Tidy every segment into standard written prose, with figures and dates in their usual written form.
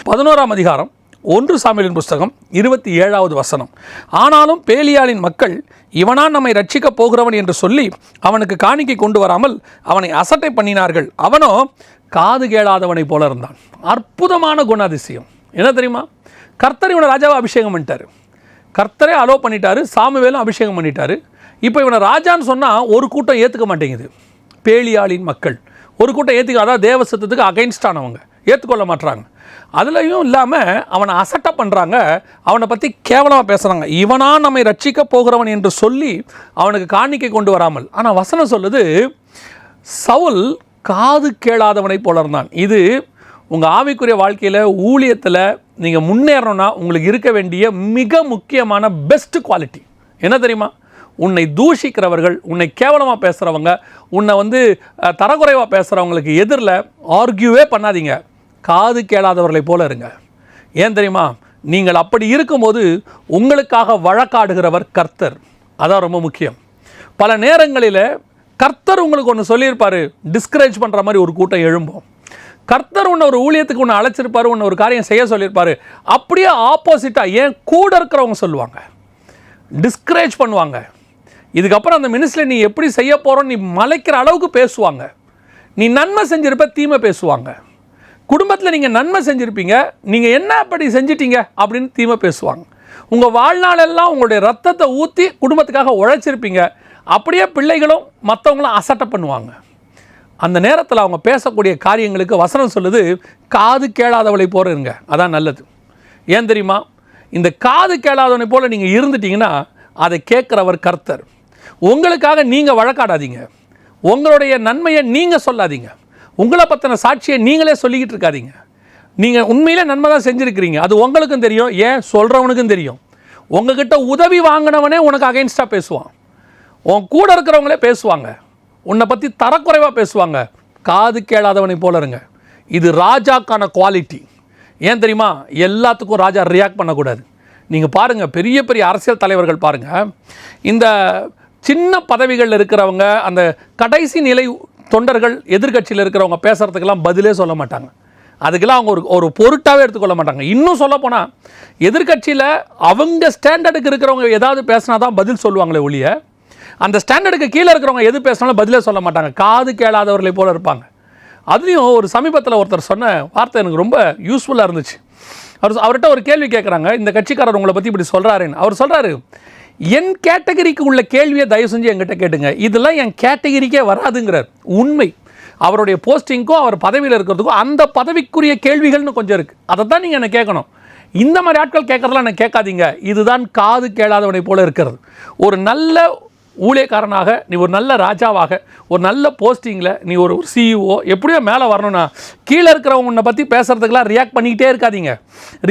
11ஆம் அதிகாரம் 1 சாமுவேலின் புஸ்தகம் 27வது வசனம். ஆனாலும் பேலியாளின் மக்கள் இவனான் நம்மை ரட்சிக்கப் போகிறவன் என்று சொல்லி அவனுக்கு காணிக்கை கொண்டு வராமல் அவனை அசட்டை பண்ணினார்கள். அவனோ காது கேளாதவனை போல இருந்தான். அற்புதமான குணாதிசயம் என்ன தெரியுமா? கர்த்தர் இவனை ராஜாவை அபிஷேகம் பண்ணிட்டாரு. கர்த்தரே அலோ பண்ணிட்டாரு. சாமுவேலும் அபிஷேகம் பண்ணிட்டாரு. இப்போ இவனை ராஜான்னு சொன்னால் ஒரு கூட்டம் ஏற்றுக்க மாட்டேங்குது. பேலியாளின் மக்கள் ஒரு கூட்டம் ஏற்றுக்க, அதாவது தேவ சத்தத்துக்கு அகைன்ஸ்டானவங்க ஏற்றுக்கொள்ள மாட்டுறாங்க. அதுலேயும் இல்லாமல் அவனை அசட்டை பண்ணுறாங்க, அவனை பற்றி கேவலமாக பேசுகிறாங்க. இவனா நம்மை ரட்சிக்க போகிறவன் என்று சொல்லி அவனுக்கு காணிக்கை கொண்டு வராமல். ஆனால் வசனம் சொல்லுது சவுல் காது கேளாதவனை போல இருந்தான். இது உங்கள் ஆவிக்குரிய வாழ்க்கையில் ஊழியத்தில் நீங்கள் முன்னேறணும்னா உங்களுக்கு இருக்க வேண்டிய மிக முக்கியமான பெஸ்ட் குவாலிட்டி என்ன தெரியுமா? உன்னை தூஷிக்கிறவர்கள், உன்னை கேவலமாக பேசுகிறவங்க, உன்னை தரக்குறைவாக பேசுகிறவங்களுக்கு எதிரில் ஆர்கியூவே பண்ணாதீங்க. காது கேளாதவர்களை போல இருங்க. ஏன் தெரியுமா? நீங்கள் அப்படி இருக்கும்போது உங்களுக்காக வழக்காடுகிறவர் கர்த்தர். அதான் ரொம்ப முக்கியம். பல நேரங்களில் கர்த்தர் உங்களுக்கு ஒன்று சொல்லியிருப்பார், டிஸ்கரேஜ் பண்ணுற மாதிரி ஒரு கூட்டம் எழும்போம். கர்த்தர் உன்னை ஒரு ஊழியத்துக்கு ஒன்று அழைச்சிருப்பார், உன்னை ஒரு காரியம் செய்ய சொல்லியிருப்பார். அப்படியே ஆப்போசிட்டாக ஏன் கூட இருக்கிறவங்க சொல்லுவாங்க, டிஸ்கரேஜ் பண்ணுவாங்க. இதுக்கப்புறம் அந்த மினிஸ்ட்ரியில் நீ எப்படி செய்ய போகிறோன்னு நீ மலைக்கிற அளவுக்கு பேசுவாங்க. நீ நன்மை செஞ்சிருப்ப, தீமை பேசுவாங்க. குடும்பத்தில் நீங்கள் நன்மை செஞ்சுருப்பீங்க, நீங்கள் என்ன அப்படி செஞ்சிட்டீங்க அப்படின்னு தீமை பேசுவாங்க. உங்கள் வாழ்நாளெல்லாம் உங்களுடைய ரத்தத்தை ஊற்றி குடும்பத்துக்காக உழைச்சிருப்பீங்க, அப்படியே பிள்ளைகளும் மற்றவங்களும் அசட்டை பண்ணுவாங்க. அந்த நேரத்தில் அவங்க பேசக்கூடிய காரியங்களுக்கு வசனம் சொல்லுது காது கேளாதவளை போல இருங்க. அதான் நல்லது. ஏன் தெரியுமா? இந்த காது கேளாதவனை போல் நீங்கள் இருந்துட்டீங்கன்னா அதை கேட்குறவர் கர்த்தர். உங்களுக்காக நீங்கள் வழக்காடாதீங்க, உங்களுடைய நன்மையை நீங்கள் சொல்லாதீங்க, உங்களை பற்றின சாட்சியை நீங்களே சொல்லிக்கிட்டு இருக்காதீங்க. நீங்கள் உண்மையிலே நன்மை தான் செஞ்சுருக்கிறீங்க, அது உங்களுக்கும் தெரியும், ஏன் சொல்கிறவனுக்கும் தெரியும். உங்ககிட்ட உதவி வாங்கினவனே உனக்கு அகைன்ஸ்டாக பேசுவான், உன் கூட இருக்கிறவங்களே பேசுவாங்க, உன்னை பற்றி தரக்குறைவாக பேசுவாங்க. காது கேளாதவனை போல இருங்க. இது ராஜாக்கான குவாலிட்டி. ஏன் தெரியுமா? எல்லாத்துக்கும் ராஜா ரியாக்ட் பண்ணக்கூடாது. நீங்கள் பாருங்கள், பெரிய பெரிய அரசியல் தலைவர்கள் பாருங்கள், இந்த சின்ன பதவிகளில் இருக்கிறவங்க, அந்த கடைசி நிலை தொண்டர்கள், எதிர்கட்சியில் இருக்கிறவங்க பேசுகிறதுக்கெல்லாம் பதிலே சொல்ல மாட்டாங்க. அதுக்கெல்லாம் அவங்க ஒரு பொருட்டாகவே எடுத்துக்கொள்ள மாட்டாங்க. இன்னும் சொல்லப்போனால் எதிர்கட்சியில் அவங்க ஸ்டாண்டர்டுக்கு இருக்கிறவங்க ஏதாவது பேசினா தான் பதில் சொல்லுவாங்களே ஒழிய, அந்த ஸ்டாண்டர்டுக்கு கீழே இருக்கிறவங்க எது பேசினாலும் பதிலே சொல்ல மாட்டாங்க. காது கேளாதவர்களை போல இருப்பாங்க. அதுலேயும் ஒரு சமீபத்தில் ஒருத்தர் சொன்ன வார்த்தை எனக்கு ரொம்ப யூஸ்ஃபுல்லாக இருந்துச்சு. அவர்கிட்ட ஒரு கேள்வி கேட்குறாங்க, இந்த கட்சிக்காரர் உங்களை பற்றி இப்படி சொல்கிறாருன்னு. அவர் சொல்கிறாரு, என் கேட்டகரிக்கு உள்ள கேள்வியை தயவு செஞ்சு என்கிட்ட கேட்டுங்க, இதெல்லாம் என் கேட்டகரிக்கே வராதுங்கிறார். உண்மை. அவருடைய போஸ்டிங்க்கும் அவர் பதவியில் இருக்கிறதுக்கும் அந்த பதவிக்குரிய கேள்விகள்னு கொஞ்சம் இருக்குது, அதை தான் நீங்கள் என்ன கேட்கணும். இந்த மாதிரி ஆட்கள் கேட்குறதெல்லாம் என்ன கேட்காதீங்க. இதுதான் காது கேளாதவனை போல இருக்கிறது. ஒரு நல்ல ஊழியக்காரனாக நீ, ஒரு நல்ல ராஜாவாக, ஒரு நல்ல போஸ்டிங்கில் நீ, ஒரு சிஇஓ எப்படியோ மேலே வரணும்னா கீழே இருக்கிறவங்க உன்னை பற்றி பேசுகிறதுக்கெல்லாம் ரியாக்ட் பண்ணிக்கிட்டே இருக்காதீங்க.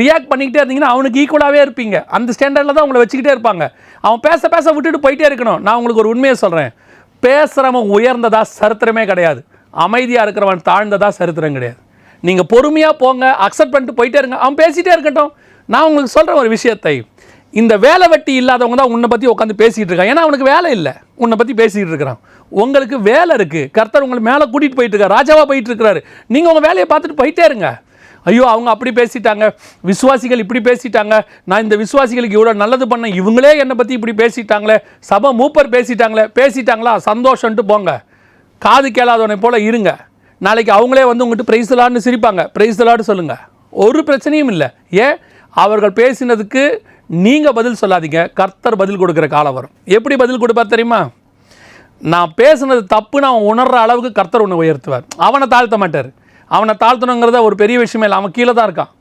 ரியாக்ட் பண்ணிக்கிட்டே இருந்தீங்கன்னா அவனுக்கு ஈக்குவலாகவே இருப்பீங்க. அந்த ஸ்டாண்டர்டில் தான் உங்களை வச்சுக்கிட்டே இருப்பாங்க. அவன் பேச பேச விட்டுட்டு போயிட்டே இருக்கணும். நான் உங்களுக்கு ஒரு உண்மையை சொல்கிறேன், பேசுகிறவன் உயர்ந்ததா சரித்திரமே கிடையாது, அமைதியாக இருக்கிறவன் தாழ்ந்ததா சரித்திரம் கிடையாது. நீங்கள் பொறுமையாக போங்க, அக்செப்ட் பண்ணிட்டு போயிட்டே இருங்க, அவன் பேசிகிட்டே இருக்கட்டும். நான் உங்களுக்கு சொல்கிற ஒரு விஷயத்தை, இந்த வேலை வெட்டி இல்லாதவங்க தான் உன்னை பற்றி உட்காந்து பேசிகிட்டு இருக்கான். ஏன்னா அவனுக்கு வேலை இல்லை, உன்னை பற்றி பேசிகிட்டு இருக்கிறான். உங்களுக்கு வேலை இருக்குது, கர்த்தர் உங்களை மேலே கூட்டிகிட்டு போயிட்டு இருக்காரு, ராஜாவாக போயிட்டு இருக்கிறாரு. நீங்கள் உங்கள் வேலையை பார்த்துட்டு போயிட்டே இருங்க. ஐயோ அவங்க அப்படி பேசிட்டாங்க, விசுவாசிகள் இப்படி பேசிட்டாங்க, நான் இந்த விசுவாசிகளுக்கு இவ்வளோ நல்லது பண்ணேன், இவங்களே என்னை பற்றி இப்படி பேசிட்டாங்களே, சபை மூப்பர் பேசிட்டாங்களா, சந்தோஷம்ட்டு போங்க. காது கேளாதவனை போல் இருங்க. நாளைக்கு அவங்களே உங்கள்கிட்ட பிரைஸ் தி லார்ட்னு சிரிப்பாங்க, பிரைஸ் தி லார்ட் சொல்லுங்கள், ஒரு பிரச்சனையும் இல்லை. ஏன்? அவர்கள் பேசினதுக்கு நீங்கள் பதில் சொல்லாதீங்க, கர்த்தர் பதில் கொடுக்குற காலம் வரும். எப்படி பதில் கொடுப்பார் தெரியுமா? நான் பேசுனது தப்புன்னு அவன் உணர்கிற அளவுக்கு கர்த்தர் ஒன்று உயர்த்துவார். அவனை தாழ்த்த மாட்டார். அவனை தாழ்த்தணுங்கிறத ஒரு பெரிய விஷயமே இல்லை, அவன் கீழே தான் இருக்கான்.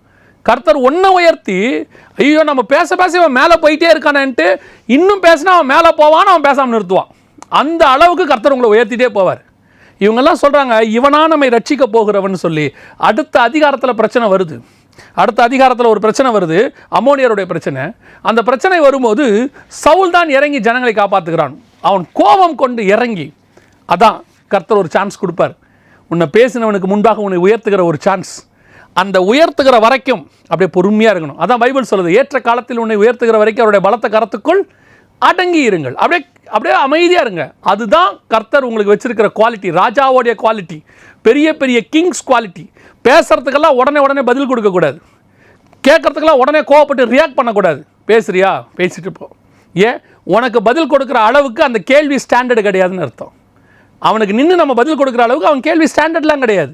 கர்த்தர் ஒன்றை உயர்த்தி, ஐயோ நம்ம பேச அவன் மேலே போயிட்டே இருக்கானேன்ட்டு இன்னும் பேசினா அவன் மேலே போவான்னு அவன் பேசாமல் நிறுத்துவான். அந்த அளவுக்கு கர்த்தர் உங்களை உயர்த்திட்டே போவார். இவங்கெல்லாம் சொல்கிறாங்க இவனா நம்மை ரட்சிக்க போகிறவன் சொல்லி. அடுத்த அதிகாரத்தில் பிரச்சனை வருது. அடுத்த அதிகாரத்தில் ஒரு பிரச்சனை வருது, அம்மோனியருடைய பிரச்சனை. அந்த பிரச்சனை வரும்போது சவுல் தான் இறங்கி ஜனங்களை காப்பாற்றுகிறான். அவன் கோபம் கொண்டு இறங்கி, அதான் கர்த்தர் ஒரு சான்ஸ் கொடுப்பார். உன்னை பேசினவனுக்கு முன்பாக உன்னை உயர்த்துகிற ஒரு சான்ஸ். அந்த உயர்த்துகிற வரைக்கும் அப்படியே பொறுமையாக இருக்கணும். அதான் பைபிள் சொல்லுது, ஏற்ற காலத்தில் உன்னை உயர்த்துகிற வரைக்கும் அவருடைய பலத்த கரத்துக்குள் அடங்கி இருங்கள். அப்படியே அமைதியாக இருங்க. அதுதான் கர்த்தர் உங்களுக்கு வச்சிருக்கிற குவாலிட்டி, ராஜாவோடைய குவாலிட்டி, பெரிய பெரிய கிங்ஸ் குவாலிட்டி. பேசுறதுக்கெல்லாம் உடனே பதில் கொடுக்கக்கூடாது. கேட்குறதுக்கெல்லாம் உடனே கோவப்பட்டு ரியாக்ட் பண்ணக்கூடாது. பேசுறியா, பேசிட்டு போ. ஏன், உனக்கு பதில் கொடுக்குற அளவுக்கு அந்த கேள்வி ஸ்டாண்டர்டு கிடையாதுன்னு அர்த்தம். அவனுக்கு நின்று நம்ம பதில் கொடுக்குற அளவுக்கு அவன் கேள்வி ஸ்டாண்டர்ட்லாம் கிடையாது.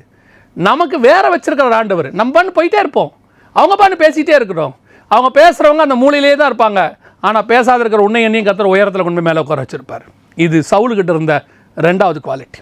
நமக்கு வேற வச்சிருக்கிற ஆண்டவர். நம்ம பண்ணு போயிட்டே இருப்போம், அவங்க பண்ணு பேசிகிட்டே இருக்கிறோம். அவங்க பேசுகிறவங்க அந்த மூலையிலே தான் இருப்பாங்க. ஆனால் பேசாத இருக்கிற உன்னை என்னையும் கர்த்தர் உயரத்தில் கொண்டு போய் மேலே உட்கார வச்சிருப்பார். இது சவுலுக்கிட்ட இருந்த 2வது குவாலிட்டி.